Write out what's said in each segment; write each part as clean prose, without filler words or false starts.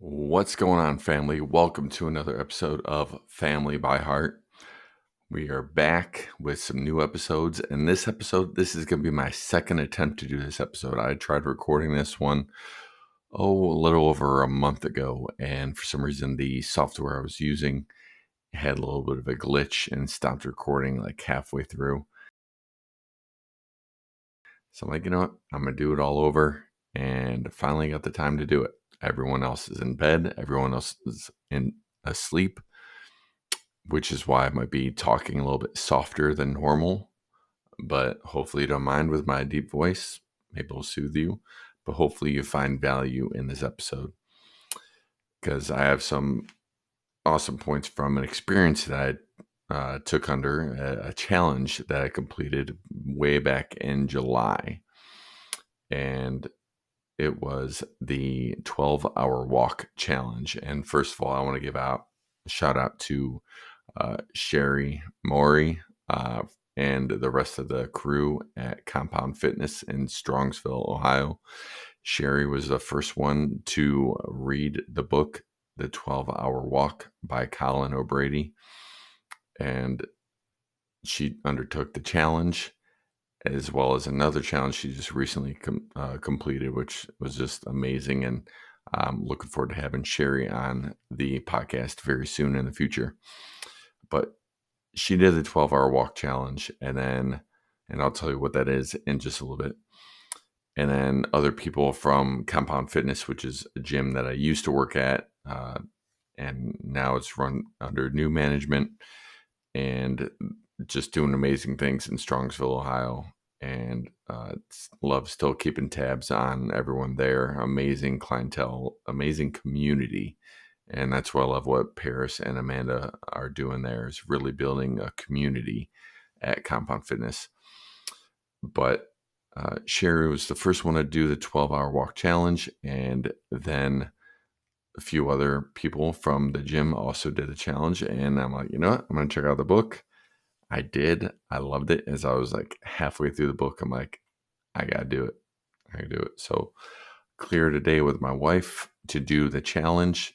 What's going on, family? Welcome to another episode of Family by Heart. We are back with some new episodes, and this is going to be my second attempt to do this episode. I tried recording this one, a little over a month ago, and for some reason, the software I was using had a little bit of a glitch and stopped recording like halfway through. So I'm like, you know what? I'm going to do it all over, and finally got the time to do it. Everyone else is in bed. Everyone else is asleep, which is why I might be talking a little bit softer than normal. But hopefully you don't mind with my deep voice. Maybe it'll soothe you. But hopefully you find value in this episode, because I have some awesome points from an experience that I took under a challenge that I completed way back in July. And it was the 12-hour walk challenge. And first of all, I want to give a shout out to Sherry Maury and the rest of the crew at Compound Fitness in Strongsville, Ohio. Sherry was the first one to read the book, The 12-Hour Walk by Colin O'Brady. And she undertook the challenge, as well as another challenge she just recently completed, which was just amazing. And I'm looking forward to having Sherry on the podcast very soon in the future. But she did the 12-hour walk challenge, and I'll tell you what that is in just a little bit. And then other people from Compound Fitness, which is a gym that I used to work at, and now it's run under new management, and just doing amazing things in Strongsville, Ohio. And love still keeping tabs on everyone there. Amazing clientele, amazing community. And that's what I love what Paris and Amanda are doing there, is really building a community at Compound Fitness. But Sherry was the first one to do the 12-hour walk challenge. And then a few other people from the gym also did the challenge. And I'm like, you know what? I'm going to check out the book. I did. I loved it. As I was like halfway through the book, I'm like, I got to do it. I got to do it. So cleared a day with my wife to do the challenge,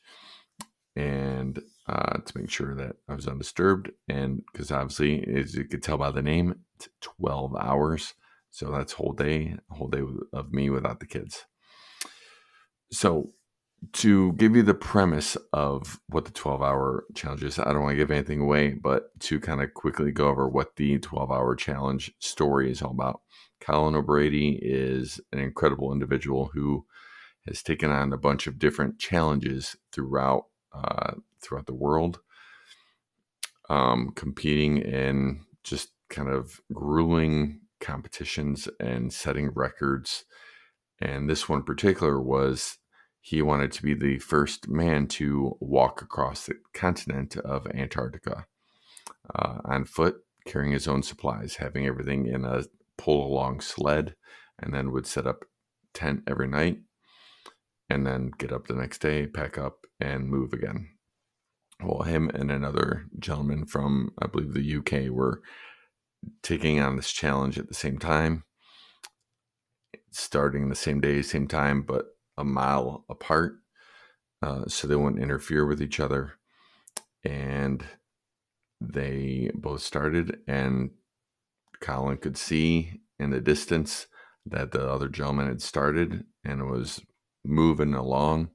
and to make sure that I was undisturbed. And because obviously, as you could tell by the name, it's 12 hours. So that's a whole day of me without the kids. So to give you the premise of what the 12-hour challenge is, I don't want to give anything away, but to kind of quickly go over what the 12-hour challenge story is all about. Colin O'Brady is an incredible individual who has taken on a bunch of different challenges throughout the world, competing in just kind of grueling competitions and setting records. And this one in particular was, he wanted to be the first man to walk across the continent of Antarctica on foot, carrying his own supplies, having everything in a pull-along sled, and then would set up tent every night, and then get up the next day, pack up, and move again. Well, him and another gentleman from, I believe, the UK were taking on this challenge at the same time, starting the same day, same time, but a mile apart, so they wouldn't interfere with each other. And they both started, and Colin could see in the distance that the other gentleman had started and was moving along,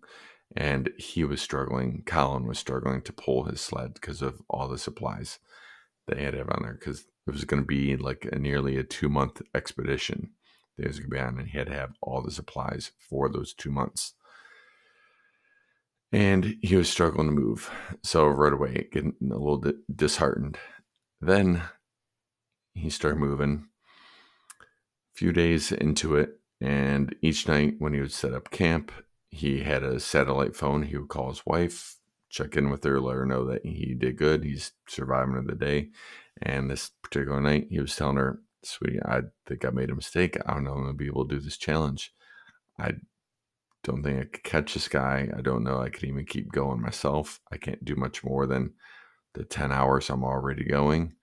and Colin was struggling to pull his sled because of all the supplies they had to have on there, because it was going to be like nearly a 2-month expedition that he was going to be on, and he had to have all the supplies for those 2 months. And he was struggling to move. So right away, getting a little bit disheartened. Then he started moving. A few days into it, and each night when he would set up camp, he had a satellite phone. He would call his wife, check in with her, let her know that he did good, he's surviving the day. And this particular night, he was telling her, sweetie, I think I made a mistake. I don't know if I'm going to be able to do this challenge. I don't think I could catch this guy. I don't know I could even keep going myself. I can't do much more than the 10 hours I'm already going.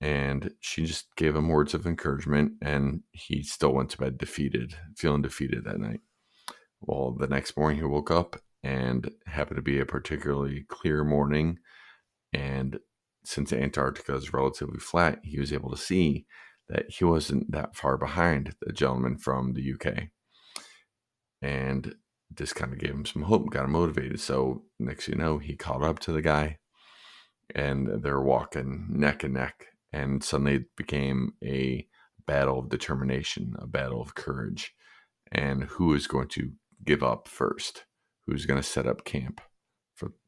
And she just gave him words of encouragement, and he still went to bed feeling defeated that night. Well, the next morning he woke up and happened to be a particularly clear morning. And since Antarctica is relatively flat, he was able to see that he wasn't that far behind the gentleman from the UK. And this kind of gave him some hope, got him motivated. So next you know, he caught up to the guy and they're walking neck and neck. And suddenly it became a battle of determination, a battle of courage. And who is going to give up first? Who's going to set up camp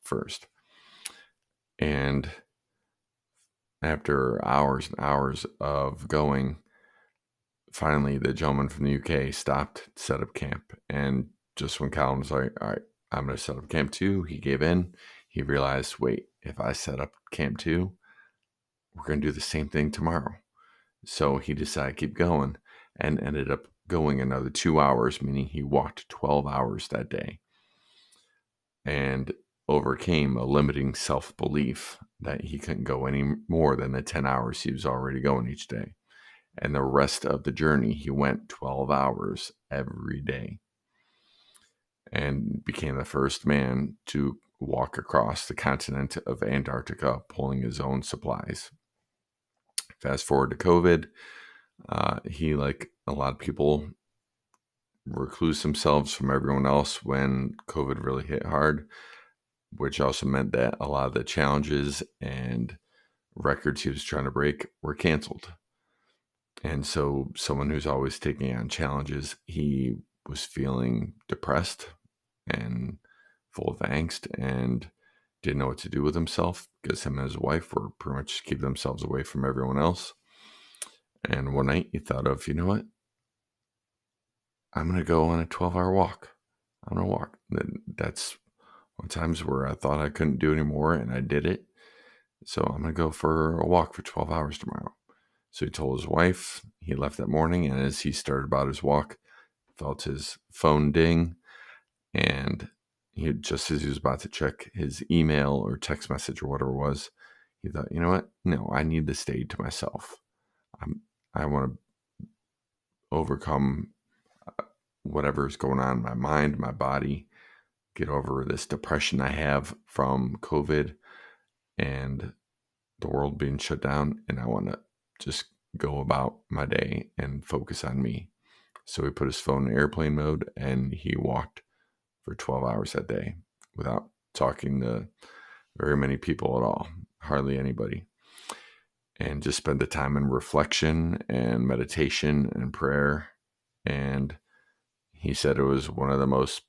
first? And after hours and hours of going, finally the gentleman from the UK stopped, set up camp. And just when Colin was like, all right, I'm going to set up camp too, he gave in. He realized, wait, if I set up camp too, we're going to do the same thing tomorrow. So he decided to keep going and ended up going another 2 hours, meaning he walked 12 hours that day, and overcame a limiting self-belief that he couldn't go any more than the 10 hours he was already going each day. And the rest of the journey, he went 12 hours every day and became the first man to walk across the continent of Antarctica, pulling his own supplies. Fast forward to COVID, he, like a lot of people, recluse themselves from everyone else when COVID really hit hard, which also meant that a lot of the challenges and records he was trying to break were canceled. And so someone who's always taking on challenges, he was feeling depressed and full of angst and didn't know what to do with himself because him and his wife were pretty much keeping themselves away from everyone else. And one night he thought of, you know what? I'm going to go on a 12-hour walk. I'm going to walk. That's one times where I thought I couldn't do anymore, and I did it. So I'm going to go for a walk for 12 hours tomorrow. So he told his wife. He left that morning, and as he started about his walk, felt his phone ding, and just as he was about to check his email or text message or whatever it was, he thought, you know what? No, I need this day to myself. I want to overcome whatever's going on in my mind, my body, get over this depression I have from COVID and the world being shut down, and I want to just go about my day and focus on me. So he put his phone in airplane mode and he walked for 12 hours that day without talking to very many people at all, hardly anybody, and just spent the time in reflection and meditation and prayer. And he said it was one of the most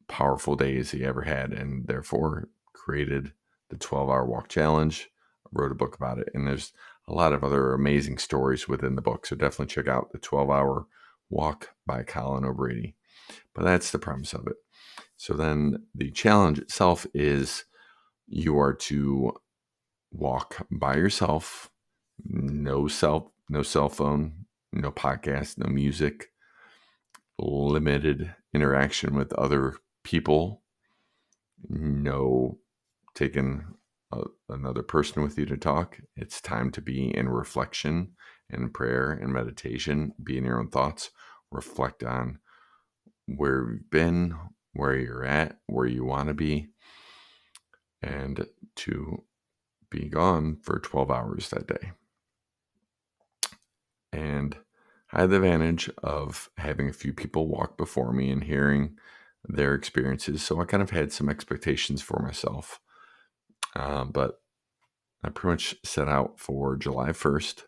powerful days he ever had, and therefore created the 12-hour walk challenge, wrote a book about it. And there's a lot of other amazing stories within the book. So definitely check out the 12-hour walk by Colin O'Brady. But that's the premise of it. So then the challenge itself is you are to walk by yourself, no cell phone, no podcast, no music, limited interaction with other people, no taking another person with you to talk. It's time to be in reflection and prayer and meditation, be in your own thoughts, reflect on where you've been, where you're at, where you want to be, and to be gone for 12 hours that day. And I had the advantage of having a few people walk before me and hearing their experiences. So I kind of had some expectations for myself. But I pretty much set out for July 1st,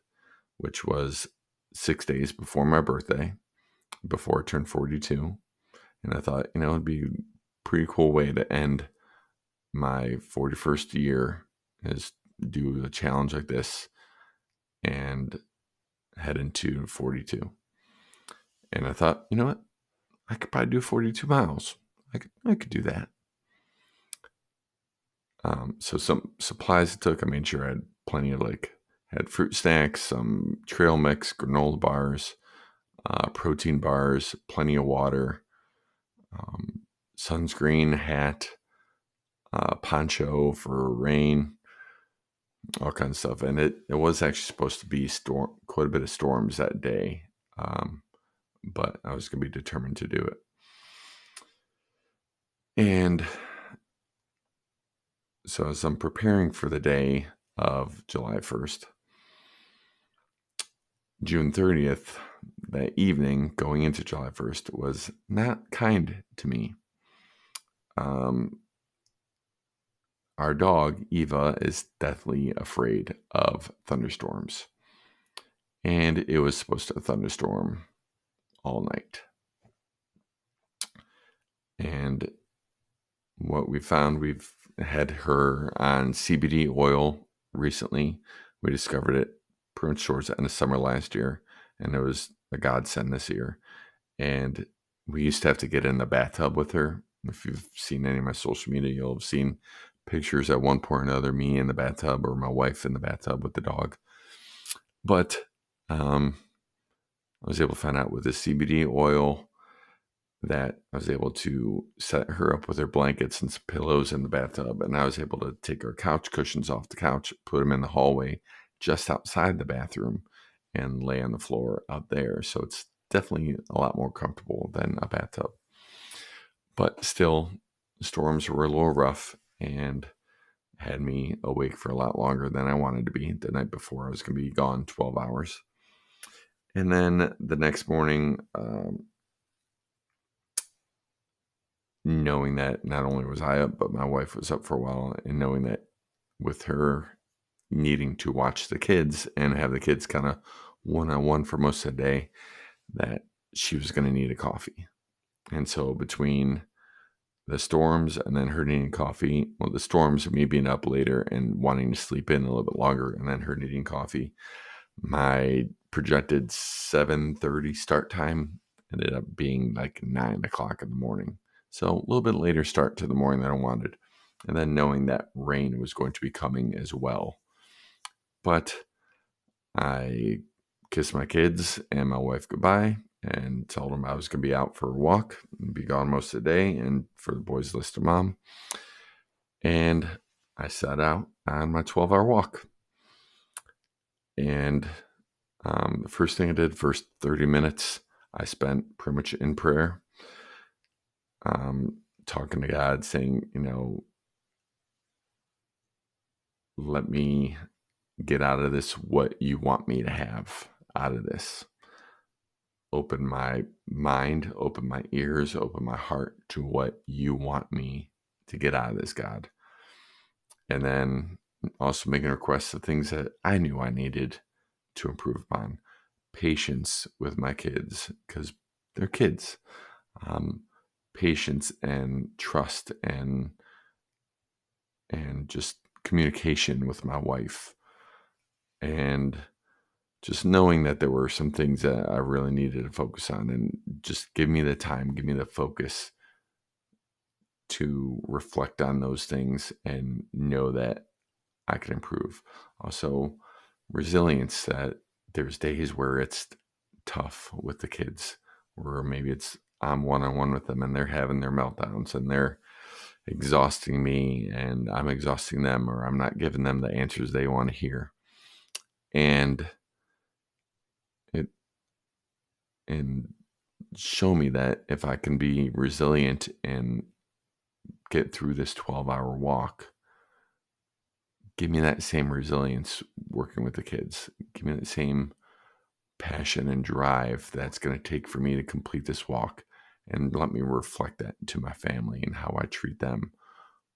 which was 6 days before my birthday, before I turned 42. And I thought, it'd be a pretty cool way to end my 41st year is do a challenge like this and head into 42. And I thought, you know what? I could probably do 42 miles. I could do that. So some supplies I took, I made sure I had plenty of had fruit snacks, some trail mix, granola bars, protein bars, plenty of water, sunscreen, hat, poncho for rain, all kinds of stuff. And it was actually supposed to be quite a bit of storms that day. But I was going to be determined to do it. And So as I'm preparing for the day of July 1st, June 30th, that evening going into July 1st was not kind to me. Our dog, Eva, is deathly afraid of thunderstorms. And it was supposed to thunderstorm all night. And what we found, we've had her on CBD oil recently. We discovered it pretty much towards the end of summer last year, and it was a godsend this year. And we used to have to get in the bathtub with her. If you've seen any of my social media, you'll have seen pictures at one point or another, me in the bathtub or my wife in the bathtub with the dog. But I was able to find out with the CBD oil that I was able to set her up with her blankets and some pillows in the bathtub. And I was able to take her couch cushions off the couch, put them in the hallway just outside the bathroom, and lay on the floor out there. So it's definitely a lot more comfortable than a bathtub. But still, storms were a little rough and had me awake for a lot longer than I wanted to be. The night before, I was going to be gone 12 hours. And then the next morning, knowing that not only was I up, but my wife was up for a while, and knowing that with her needing to watch the kids and have the kids kind of one-on-one for most of the day, that she was going to need a coffee. And so between the storms and then her needing coffee, well, the storms, me being up later and wanting to sleep in a little bit longer, and then her needing coffee, my projected 7:30 start time ended up being like 9 o'clock in the morning. So a little bit later start to the morning than I wanted. And then knowing that rain was going to be coming as well. But I kissed my kids and my wife goodbye and told them I was going to be out for a walk and be gone most of the day, and for the boys to listen to mom. And I set out on my 12-hour walk. And the first thing I did, first 30 minutes, I spent pretty much in prayer, talking to God, saying, let me get out of this what you want me to have out of this. Open my mind, open my ears, open my heart to what you want me to get out of this, God. And then also making requests of things that I knew I needed to improve upon. Patience with my kids, because they're kids. Patience and trust and just communication with my wife, and just knowing that there were some things that I really needed to focus on, and just give me the time, give me the focus to reflect on those things and know that I can improve. Also, resilience, that there's days where it's tough with the kids, where maybe I'm one-on-one with them and they're having their meltdowns and they're exhausting me and I'm exhausting them, or I'm not giving them the answers they want to hear. And show me that if I can be resilient and get through this 12-hour walk, give me that same resilience working with the kids. Give me that same passion and drive that's going to take for me to complete this walk, and let me reflect that to my family and how I treat them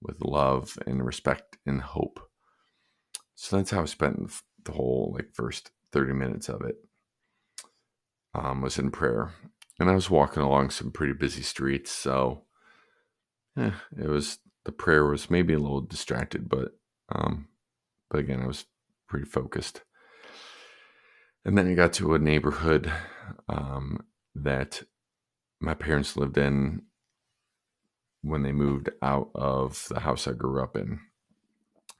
with love and respect and hope. So that's how I spent the whole first 30 minutes of it, was in prayer. And I was walking along some pretty busy streets, so the prayer was maybe a little distracted, but again, I was pretty focused. And then I got to a neighborhood that my parents lived in when they moved out of the house I grew up in.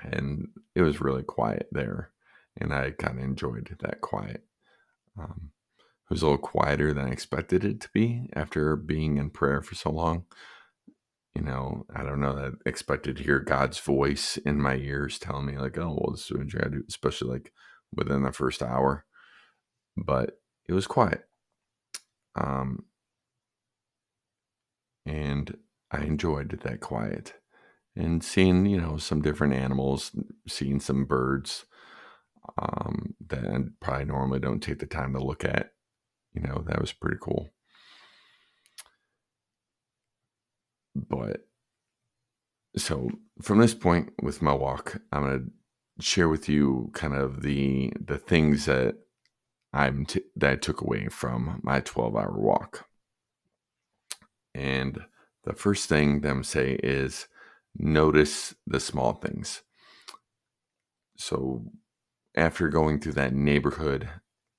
And it was really quiet there. And I kind of enjoyed that quiet. It was a little quieter than I expected it to be after being in prayer for so long. I don't know, I expected to hear God's voice in my ears telling me oh, well, this is what you gotta do, especially within the first hour. But it was quiet. And I enjoyed that quiet. and seeing, some different animals, seeing some birds that I probably normally don't take the time to look at. That was pretty cool. But so from this point with my walk, I'm going to share with you kind of the things that that I took away from my 12-hour walk. And the first thing that I'm going to say is notice the small things. So after going through that neighborhood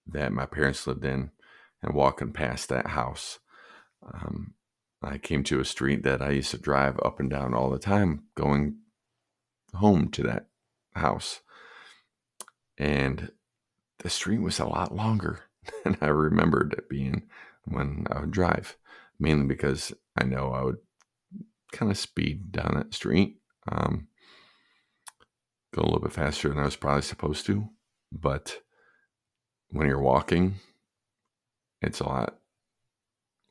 that my parents lived in and walking past that house, I came to a street that I used to drive up and down all the time going home to that house. And the street was a lot longer than I remembered it being when I would drive, mainly because I know I would kind of speed down that street, go a little bit faster than I was probably supposed to. But when you're walking, it's a lot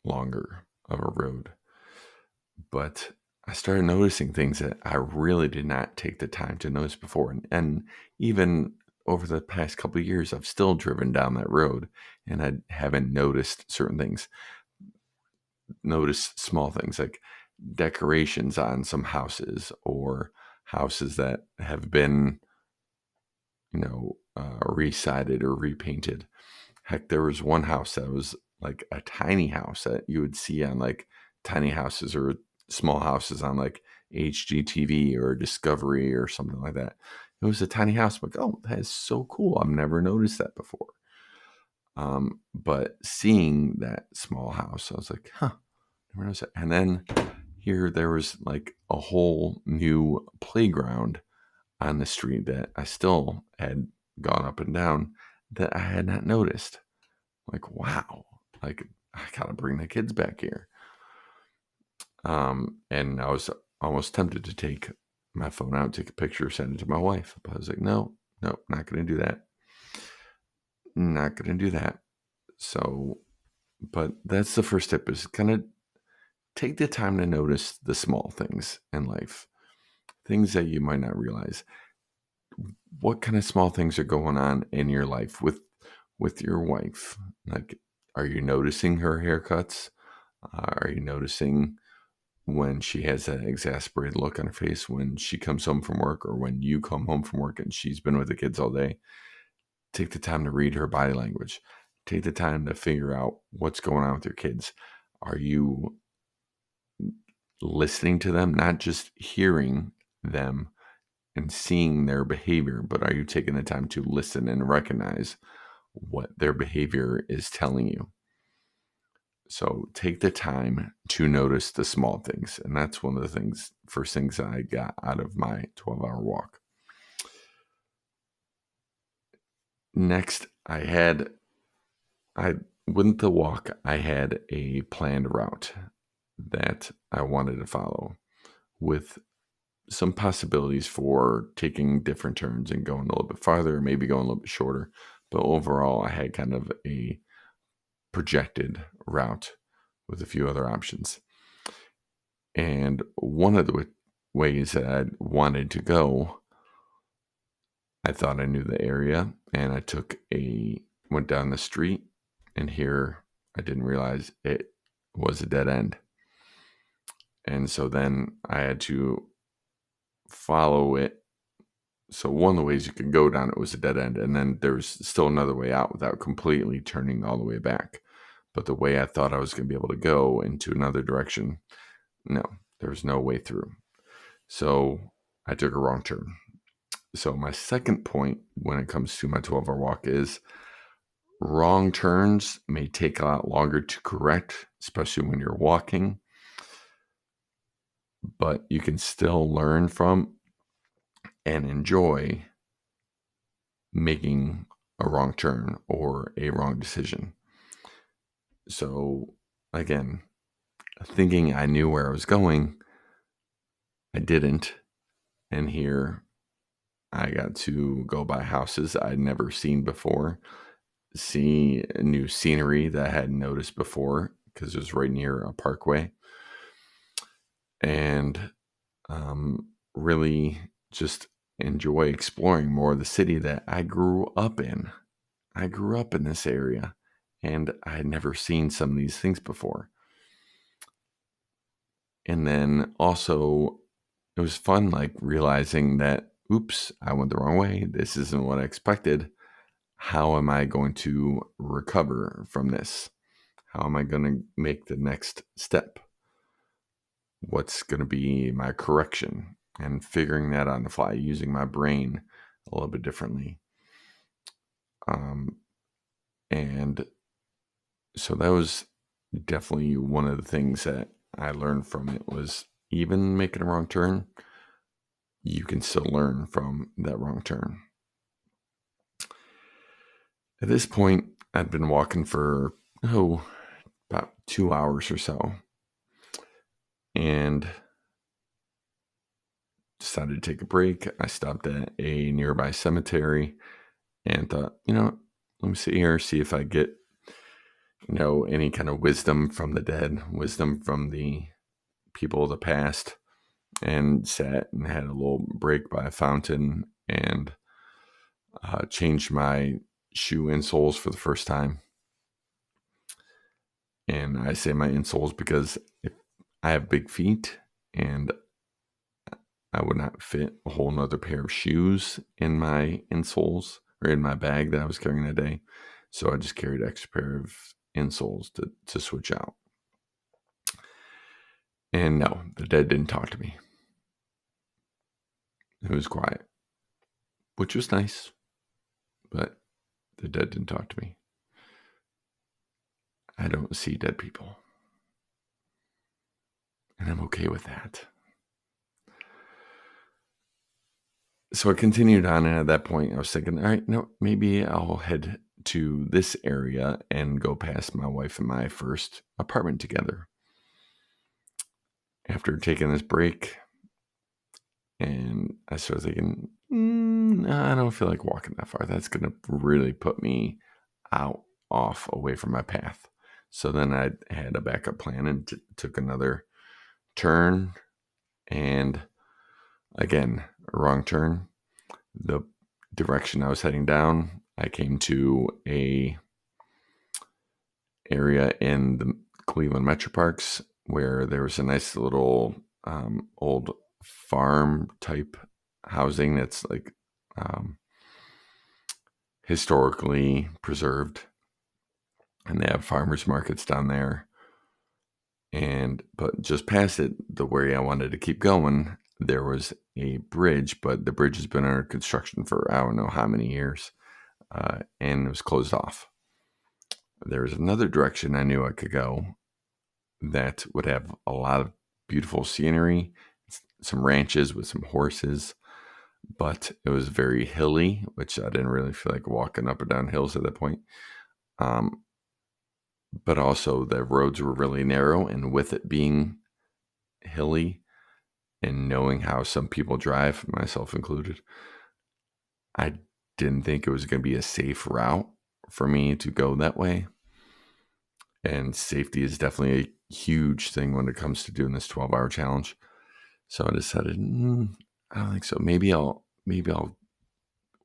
longer of a road. But I started noticing things that I really did not take the time to notice before. And even over the past couple of years, I've still driven down that road and I haven't noticed certain things. Notice small things like decorations on some houses or houses that have been, resided or repainted. Heck, there was one house that was like a tiny house that you would see on like tiny houses or small houses on like HGTV or Discovery or something like that. It was a tiny house. I'm like, oh, that is so cool. I've never noticed that before. But seeing that small house, I was like, huh, never noticed that. And then here there was like a whole new playground on the street that I still had gone up and down that I had not noticed. Like, wow, like I gotta bring the kids back here. And I was almost tempted to take my phone out, take a picture, send it to my wife. But I was like, no, not gonna do that. Not gonna do that. So, but that's the first tip, is kind of take the time to notice the small things in life, things that you might not realize. What kind of small things are going on in your life with your wife? Like, are you noticing her haircuts? Are you noticing when she has that exasperated look on her face when she comes home from work, or when you come home from work and she's been with the kids all day? Take the time to read her body language. Take the time to figure out what's going on with your kids. Are you listening to them, not just hearing them and seeing their behavior, but are you taking the time to listen and recognize what their behavior is telling you? So take the time to notice the small things. And that's one of the first things that I got out of my 12-hour walk. Next, with the walk, I had a planned route that I wanted to follow, with some possibilities for taking different turns and going a little bit farther, maybe going a little bit shorter. But overall, I had kind of a projected route with a few other options. And one of the ways that I wanted to go, I thought I knew the area, and I went down the street, and here I didn't realize it was a dead end. And so then I had to follow it. So one of the ways you could go down it was a dead end, and then there's still another way out without completely turning all the way back. But the way I thought I was going to be able to go into another direction, no, there was no way through. So I took a wrong turn. So my second point when it comes to my 12-hour walk is wrong turns may take a lot longer to correct, especially when you're walking, but you can still learn from and enjoy making a wrong turn or a wrong decision. So again, thinking I knew where I was going, I didn't. And here I got to go by houses I'd never seen before, see new scenery that I hadn't noticed before because it was right near a parkway. And really just enjoy exploring more of the city that I grew up in. I grew up in this area, and I had never seen some of these things before. And then also, it was fun, like realizing that, oops, I went the wrong way. This isn't what I expected. How am I going to recover from this? How am I going to make the next step? What's going to be my correction? And figuring that on the fly, using my brain a little bit differently. And so that was definitely one of the things that I learned from it, was even making a wrong turn, you can still learn from that wrong turn. At this point, I'd been walking for, about 2 hours or so, and decided to take a break. I stopped at a nearby cemetery and thought, let me sit here, see if I get, any kind of wisdom from the dead, wisdom from the people of the past, and sat and had a little break by a fountain and changed my shoe insoles for the first time. And I say my insoles because if I have big feet and I would not fit a whole nother pair of shoes in my insoles or in my bag that I was carrying that day. So I just carried an extra pair of insoles to switch out. And no, the dead didn't talk to me. It was quiet, which was nice, but the dead didn't talk to me. I don't see dead people, and I'm okay with that. So I continued on, and at that point I was thinking, all right, no, maybe I'll head to this area and go past my wife and my first apartment together. After taking this break, and I started thinking, I don't feel like walking that far. That's going to really put me off away from my path. So then I had a backup plan and took another turn, and again, a wrong turn. The direction I was heading down, I came to a area in the Cleveland Metro Parks where there was a nice little old farm type housing that's like historically preserved, and they have farmers markets down there. But just past it, the way I wanted to keep going, there was a bridge, but the bridge has been under construction for I don't know how many years, and it was closed off. There was another direction I knew I could go that would have a lot of beautiful scenery, some ranches with some horses, but it was very hilly, which I didn't really feel like walking up or down hills at that point. But also the roads were really narrow, and with it being hilly and knowing how some people drive, myself included, I didn't think it was going to be a safe route for me to go that way. And safety is definitely a huge thing when it comes to doing this 12-hour challenge. So I decided, I don't think so. Maybe I'll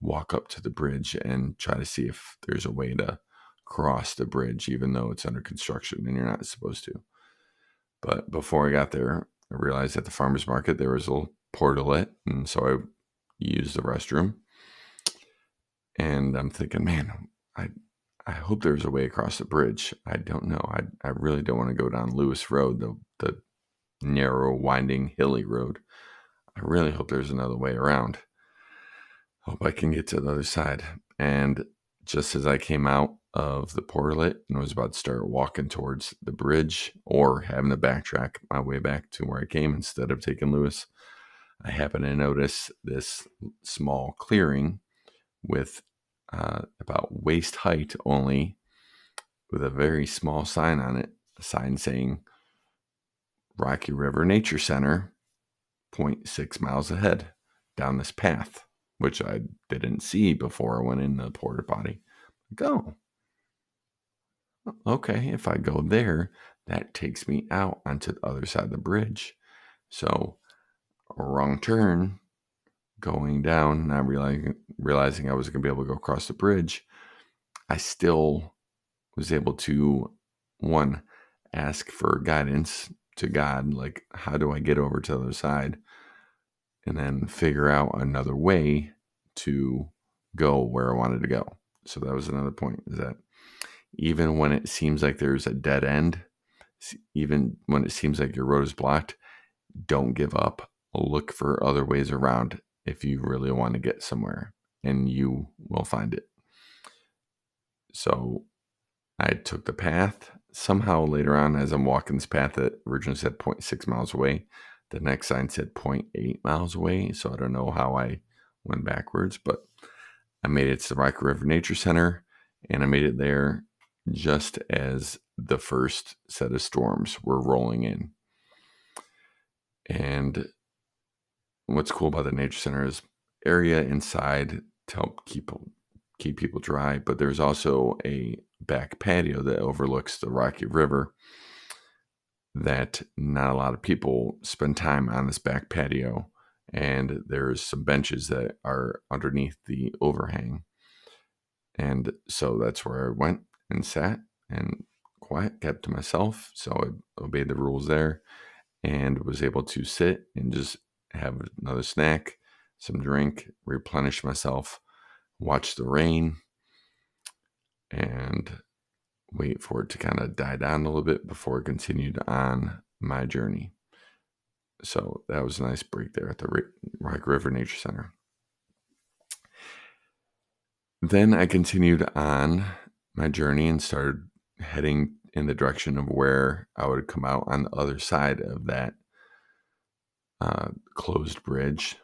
walk up to the bridge and try to see if there's a way to cross the bridge, even though it's under construction and you're not supposed to. But before I got there, I realized at the farmer's market there was a little portalet, and so I used the restroom. And I'm thinking, man, I hope there's a way across the bridge. I don't know. I really don't want to go down Lewis Road, the narrow, winding, hilly road. I really hope there's another way around. Hope I can get to the other side. And just as I came out of the portalet and was about to start walking towards the bridge, or having to backtrack my way back to where I came instead of taking Lewis, I happened to notice this small clearing with about waist height only, with a very small sign on it, a sign saying Rocky River Nature Center, 0.6 miles ahead down this path, which I didn't see before I went in the porta potty. Go. Okay, if I go there, that takes me out onto the other side of the bridge. So a wrong turn going down, not realizing I wasn't going to be able to go across the bridge, I still was able to, one, ask for guidance to God, like, how do I get over to the other side? And then figure out another way to go where I wanted to go. So that was another point, is that even when it seems like there's a dead end, even when it seems like your road is blocked, don't give up. Look for other ways around if you really want to get somewhere, and you will find it. So I took the path. Somehow later on, as I'm walking this path that originally said 0.6 miles away, the next sign said 0.8 miles away. So I don't know how I went backwards, but I made it to the Rocky River Nature Center, and I made it there just as the first set of storms were rolling in. And what's cool about the Nature Center is area inside to help keep people dry, but there's also a back patio that overlooks the Rocky River that not a lot of people spend time on this back patio. And there's some benches that are underneath the overhang. And so that's where I went and sat and kept to myself. So I obeyed the rules there and was able to sit and just have another snack, some drink, replenish myself, watch the rain, and wait for it to kind of die down a little bit before I continued on my journey. So that was a nice break there at the Rock River Nature Center. Then I continued on my journey and started heading in the direction of where I would come out on the other side of that closed bridge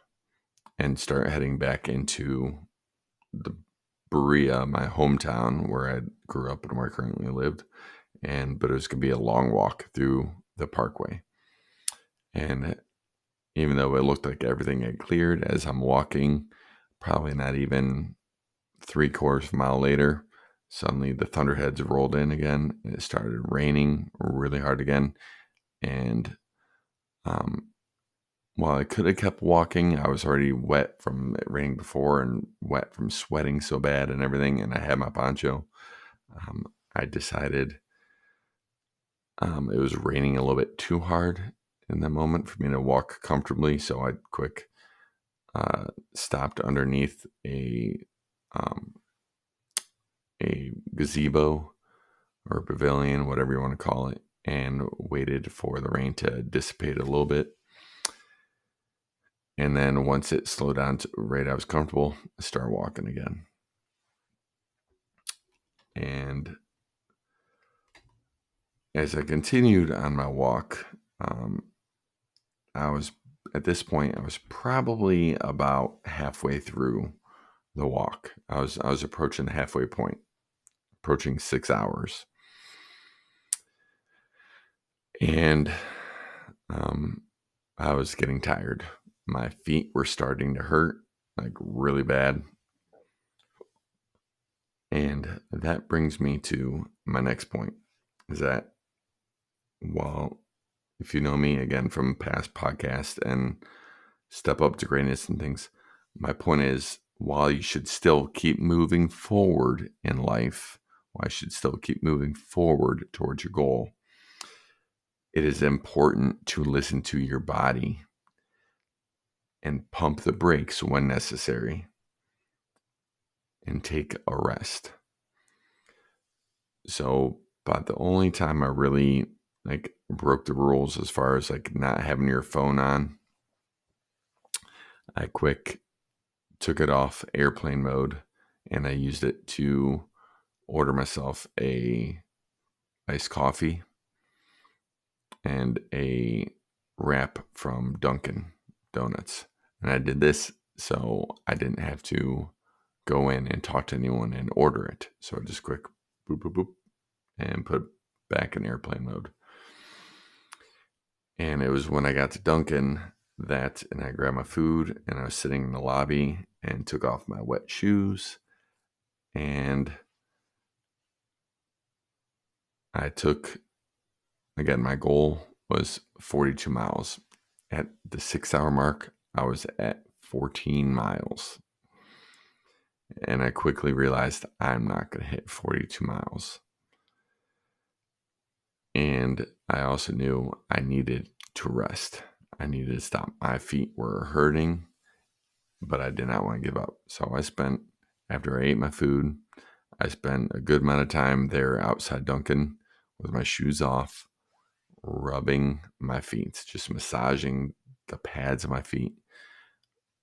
and start heading back into the Berea, my hometown, where I grew up and where I currently lived. But it was going to be a long walk through the parkway. And even though it looked like everything had cleared as I'm walking, probably not even 3/4 of a mile later, suddenly the thunderheads rolled in again. And it started raining really hard again. And while I could have kept walking, I was already wet from it raining before and wet from sweating so bad and everything. And I had my poncho. I decided it was raining a little bit too hard in the moment for me to walk comfortably. So I quick stopped underneath a gazebo or pavilion, whatever you want to call it, and waited for the rain to dissipate a little bit. And then once it slowed down to rate I was comfortable, I started walking again. And as I continued on my walk, at this point, I was probably about halfway through the walk. I was approaching the halfway point, approaching 6 hours. And I was getting tired. My feet were starting to hurt, like really bad. And that brings me to my next point, is that, well, if you know me again from past podcasts and Step Up to Greatness and things, my point is, while you should still keep moving forward in life, while you should still keep moving forward towards your goal, it is important to listen to your body and pump the brakes when necessary and take a rest. So, about the only time I really broke the rules as far as not having your phone on, I took it off airplane mode and I used it to order myself a iced coffee and a wrap from Dunkin' Donuts. And I did this so I didn't have to go in and talk to anyone and order it. So I just quick boop, boop, boop, and put it back in airplane mode. And it was when I got to Dunkin' and I grabbed my food and I was sitting in the lobby and took off my wet shoes. And I took, again, my goal was 42 miles. At the 6-hour mark, I was at 14 miles. And I quickly realized I'm not going to hit 42 miles. And I also knew I needed to rest. I needed to stop. My feet were hurting, but I did not want to give up. So after I ate my food, I spent a good amount of time there outside Dunkin' with my shoes off, rubbing my feet, just massaging the pads of my feet,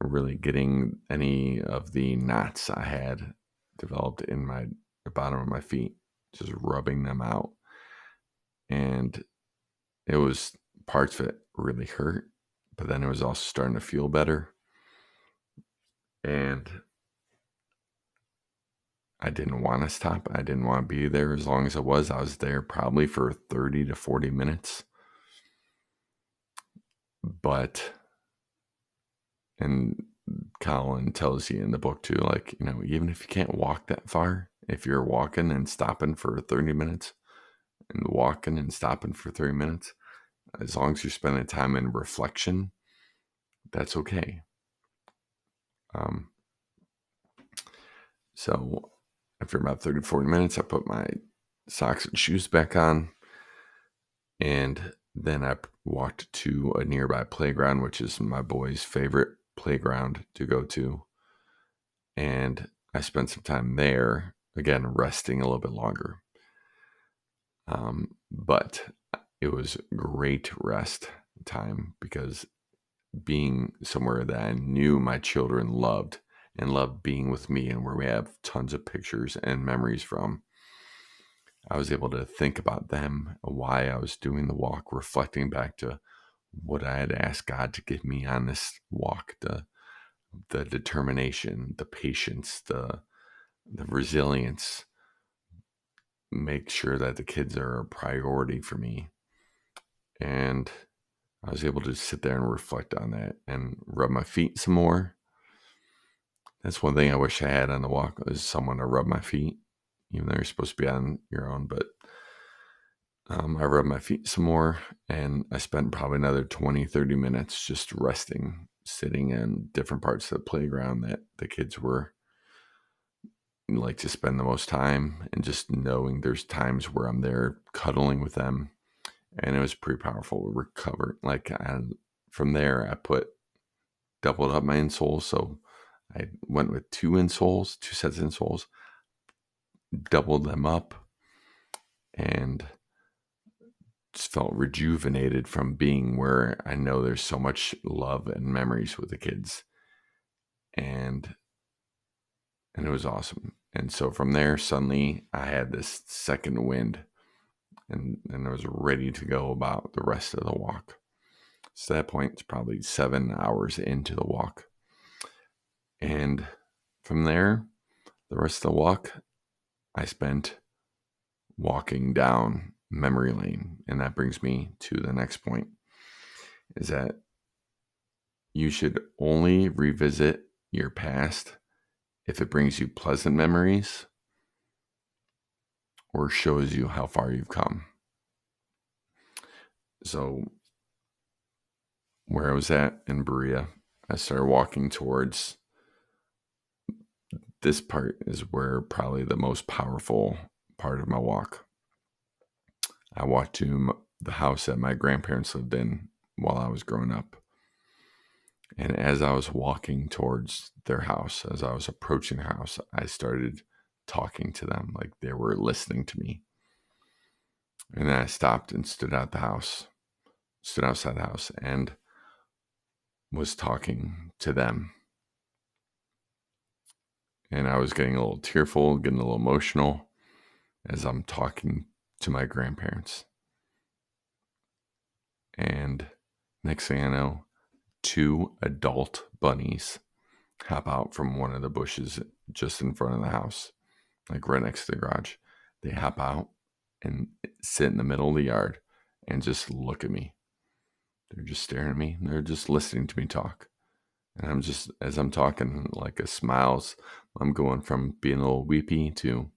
really getting any of the knots I had developed in the bottom of my feet, just rubbing them out. And it was parts of it really hurt, but then it was also starting to feel better. And I didn't want to stop. I didn't want to be there as long as I was. I was there probably for 30 to 40 minutes. But, and Colin tells you in the book too, like, even if you can't walk that far, if you're walking and stopping for 30 minutes and walking and stopping for 30 minutes, as long as you're spending time in reflection, that's okay. So after about 30, 40 minutes, I put my socks and shoes back on. And then I walked to a nearby playground, which is my boy's favorite playground to go to. And I spent some time there, again, resting a little bit longer. But it was great rest time because being somewhere that I knew my children loved and loved being with me and where we have tons of pictures and memories from, I was able to think about them, why I was doing the walk, reflecting back to what I had asked God to give me on this walk, the determination, the patience, the resilience, make sure that the kids are a priority for me. And I was able to sit there and reflect on that and rub my feet some more. That's one thing I wish I had on the walk, is someone to rub my feet, even though you're supposed to be on your own. But I rubbed my feet some more, and I spent probably another 20, 30 minutes just resting, sitting in different parts of the playground that the kids were like to spend the most time, and just knowing there's times where I'm there cuddling with them. And it was pretty powerful to recover. From there, I doubled up my insoles. So I went with two sets of insoles, doubled them up, and just felt rejuvenated from being where I know there's so much love and memories with the kids. And it was awesome. And so from there, suddenly I had this second wind, and I was ready to go about the rest of the walk. So at that point, it's probably 7 hours into the walk. And from there, the rest of the walk, I spent walking down memory lane. And that brings me to the next point, is that you should only revisit your past if it brings you pleasant memories or shows you how far you've come. So where I was at in Berea, I started walking towards, this part is where probably the most powerful part of my walk. I walked to the house that my grandparents lived in while I was growing up. And as I was walking towards their house, as I was approaching the house, I started talking to them like they were listening to me. And then I stopped and stood outside the house and was talking to them. And I was getting a little tearful, getting a little emotional as I'm talking to my grandparents. And next thing I know, 2 adult bunnies hop out from one of the bushes just in front of the house, like right next to the garage. They hop out and sit in the middle of the yard and just look at me. They're just staring at me. They're just listening to me talk. And I'm just, as I'm talking, like a smiles, I'm going from being a little weepy to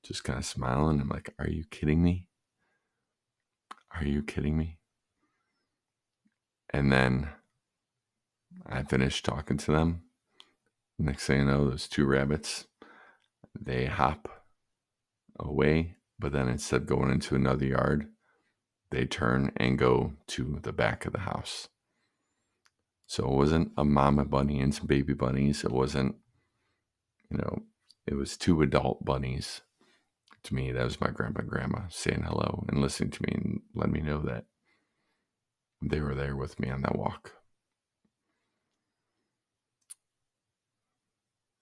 just kind of smiling. I'm like, are you kidding me? Are you kidding me? And then I finished talking to them. Next thing you know, those two rabbits, they hop away, but then instead of going into another yard, they turn and go to the back of the house. So it wasn't a mama bunny and some baby bunnies. It wasn't, it was two adult bunnies. To me, that was my grandpa and grandma saying hello and listening to me and letting me know that they were there with me on that walk.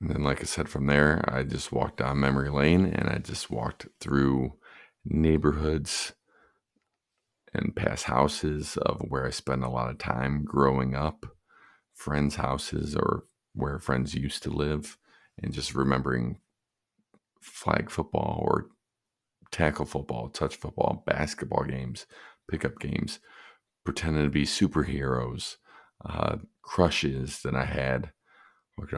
And then, like I said, from there, I just walked down memory lane and I just walked through neighborhoods and past houses of where I spent a lot of time growing up, friends' houses or where friends used to live, and just remembering flag football or tackle football, touch football, basketball games, pickup games, pretending to be superheroes, crushes that I had,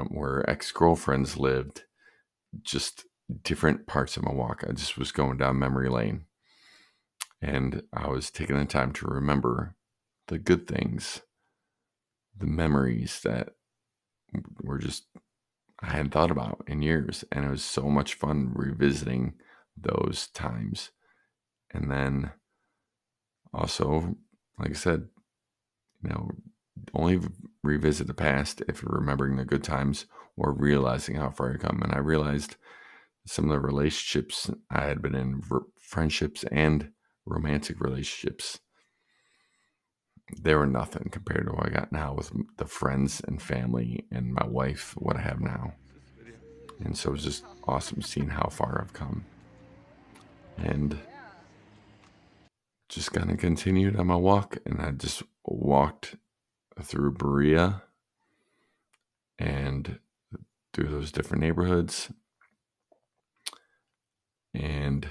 where ex-girlfriends lived, just different parts of my walk. I just was going down memory lane. And I was taking the time to remember the good things, the memories that were just, I hadn't thought about in years. And it was so much fun revisiting those times. And then also, like I said, only revisit the past if you're remembering the good times or realizing how far you come. And I realized some of the relationships I had been in, friendships and romantic relationships, they were nothing compared to what I got now with the friends and family and my wife, what I have now. And so it's just awesome seeing how far I've come. And just kind of continued on my walk. And I just walked through Berea and through those different neighborhoods. And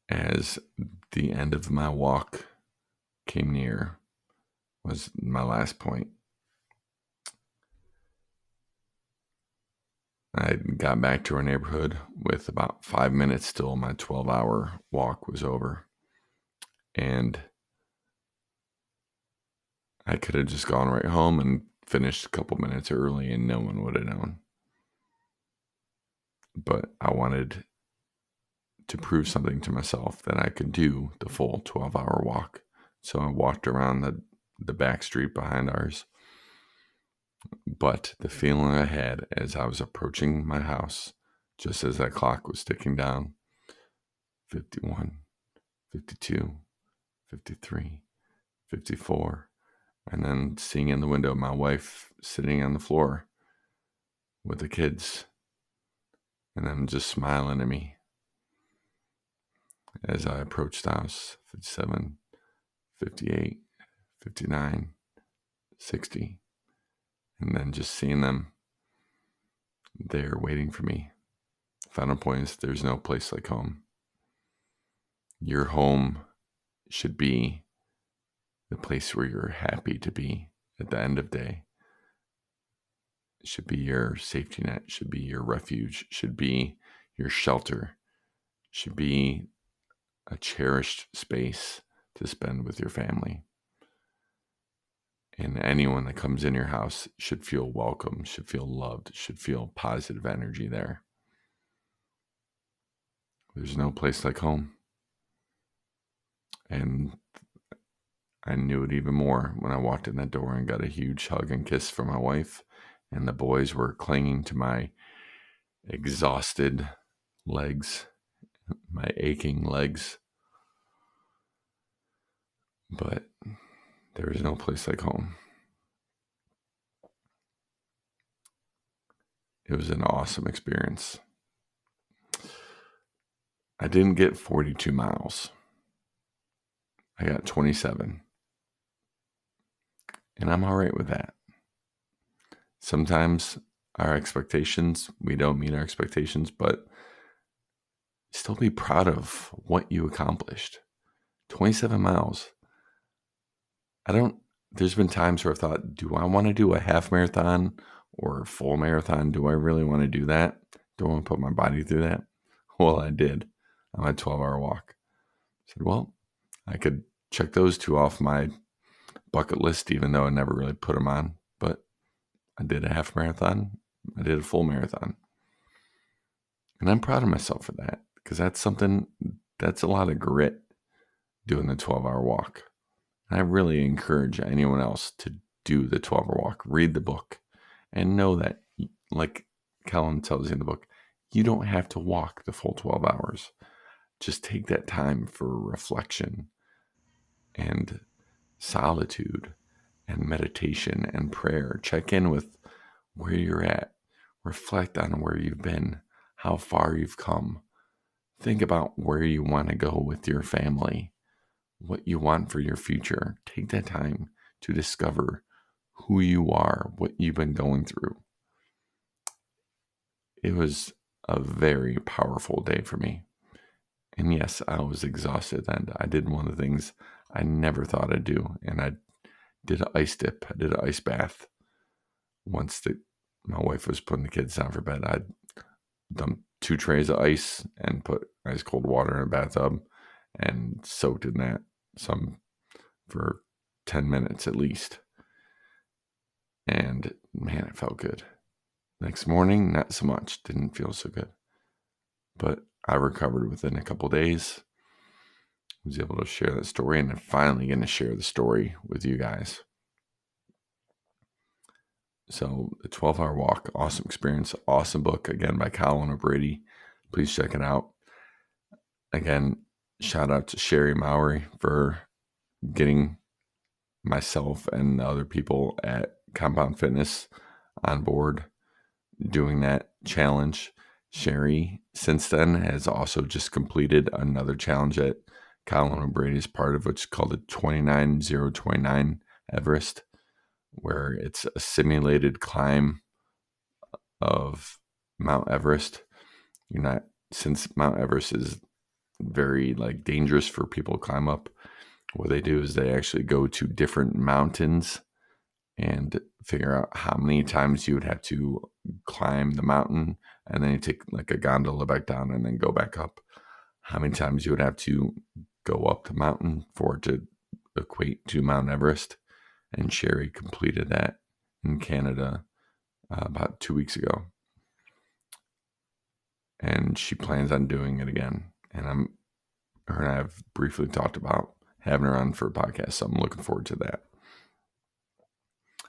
as the end of my walk came near, was my last point, I got back to our neighborhood with about 5 minutes till my 12-hour walk was over. And I could have just gone right home and finished a couple minutes early and no one would have known. But I wanted to prove something to myself that I could do the full 12-hour walk. So I walked around the back street behind ours. But the feeling I had as I was approaching my house, just as that clock was ticking down, 51, 52, 53, 54, and then seeing in the window my wife sitting on the floor with the kids, and them just smiling at me as I approached the house, 57, 58, 59, 60, and then just seeing them there waiting for me. Final point is there's no place like home. Your home should be the place where you're happy to be at the end of the day. It should be your safety net, should be your refuge, should be your shelter, should be a cherished space to spend with your family. And anyone that comes in your house should feel welcome, should feel loved, should feel positive energy there. There's no place like home. And I knew it even more when I walked in that door and got a huge hug and kiss from my wife, and the boys were clinging to my exhausted legs, my aching legs. But there is no place like home. It was an awesome experience. I didn't get 42 miles. I got 27. And I'm all right with that. Sometimes our expectations, we don't meet our expectations, but still be proud of what you accomplished. 27 miles. There's been times where I've thought, do I want to do a half marathon or a full marathon? Do I really want to do that? Do I want to put my body through that? Well, I did on my 12-hour walk. I said, well, I could check those two off my bucket list, even though I never really put them on. But I did a half marathon. I did a full marathon. And I'm proud of myself for that, because that's a lot of grit, doing the 12-hour walk. And I really encourage anyone else to do the 12-hour walk. Read the book and know that, like Colin tells you in the book, you don't have to walk the full 12 hours. Just take that time for reflection and solitude and meditation and prayer. Check in with where you're at. Reflect on where you've been, how far you've come. Think about where you want to go with your family, what you want for your future. Take that time to discover who you are, what you've been going through. It was a very powerful day for me. And yes, I was exhausted, and I did one of the things I never thought I'd do. And I did an ice dip. I did an ice bath. Once my wife was putting the kids down for bed, I'd dumped 2 trays of ice and put ice cold water in a bathtub and soaked in that for 10 minutes at least. And man, it felt good. Next morning, not so much. Didn't feel so good. But I recovered within a couple days. Was able to share that story, and I'm finally going to share the story with you guys. So the 12-hour walk, awesome experience, awesome book, again, by Colin O'Brady. Please check it out. Again, shout out to Sherry Mowry for getting myself and the other people at Compound Fitness on board doing that challenge. Sherry, since then, has also just completed another challenge that Colin O'Brady is part of, which is called the 29029 Everest, where it's a simulated climb of Mount Everest. Since Mount Everest is very dangerous for people to climb up, what they do is they actually go to different mountains and figure out how many times you would have to climb the mountain, and then you take a gondola back down and then go back up. How many times you would have to go up the mountain for it to equate to Mount Everest. And Sherry completed that in Canada about 2 weeks ago. And she plans on doing it again. And her and I have briefly talked about having her on for a podcast, so I'm looking forward to that.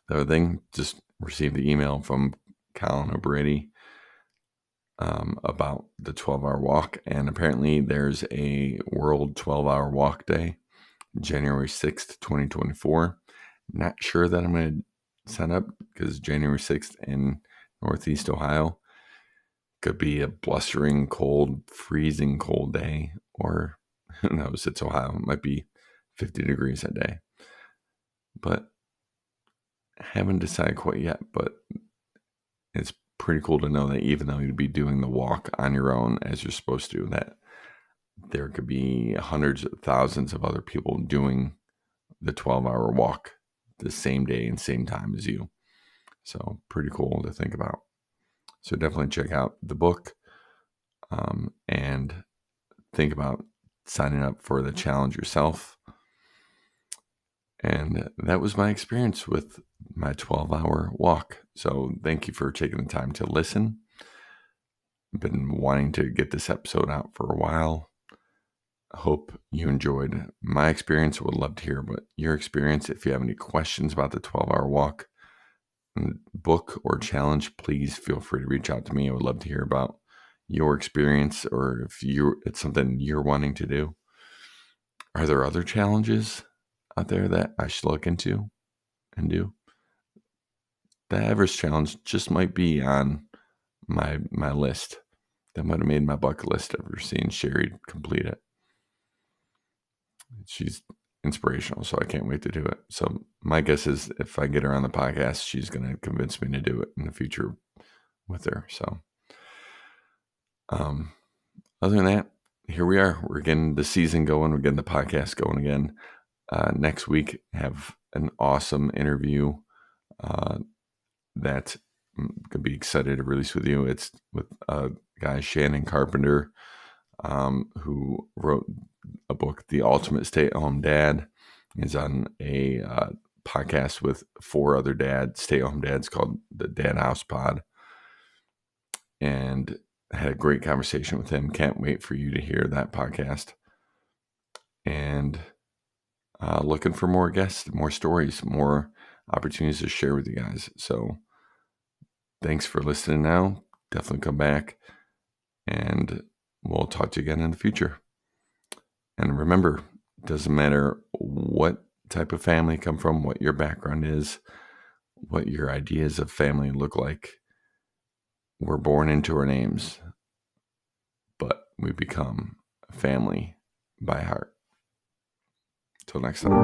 The other thing, just received the email from Colin O'Brady about the 12-hour walk. And apparently there's a World 12-Hour Walk Day, January 6th, 2024. Not sure that I'm going to sign up, because January 6th in Northeast Ohio could be a blustering cold, freezing cold day, or who knows, it's Ohio. It might be 50 degrees that day. But haven't decided quite yet, but it's pretty cool to know that even though you'd be doing the walk on your own as you're supposed to, that there could be hundreds of thousands of other people doing the 12-hour walk the same day and same time as you. So pretty cool to think about. So definitely check out the book and think about signing up for the challenge yourself. And that was my experience with my 12-hour walk. So thank you for taking the time to listen. I've been wanting to get this episode out for a while. I hope you enjoyed my experience. I would love to hear about your experience. If you have any questions about the 12-hour walk, book, or challenge, please feel free to reach out to me. I would love to hear about your experience, or if it's something you're wanting to do. Are there other challenges out there that I should look into and do? The Everest challenge just might be on my list. That might have made my bucket list ever seeing Sherry complete it. She's inspirational, so I can't wait to do it. So my guess is if I get her on the podcast, she's going to convince me to do it in the future with her. So other than that, here we are. We're getting the season going. We're getting the podcast going again. Next week, have an awesome interview that I'm going to be excited to release with you. It's with a guy, Shannon Carpenter, who wrote a book, The Ultimate Stay-at-Home Dad. is on a podcast with 4 other dads, stay-at-home dads, called the Dad House Pod. And I had a great conversation with him. Can't wait for you to hear that podcast. And looking for more guests, more stories, more opportunities to share with you guys. So thanks for listening now. Definitely come back, and we'll talk to you again in the future. And remember, it doesn't matter what type of family you come from, what your background is, what your ideas of family look like. We're born into our names, but we become family by heart. Till next time.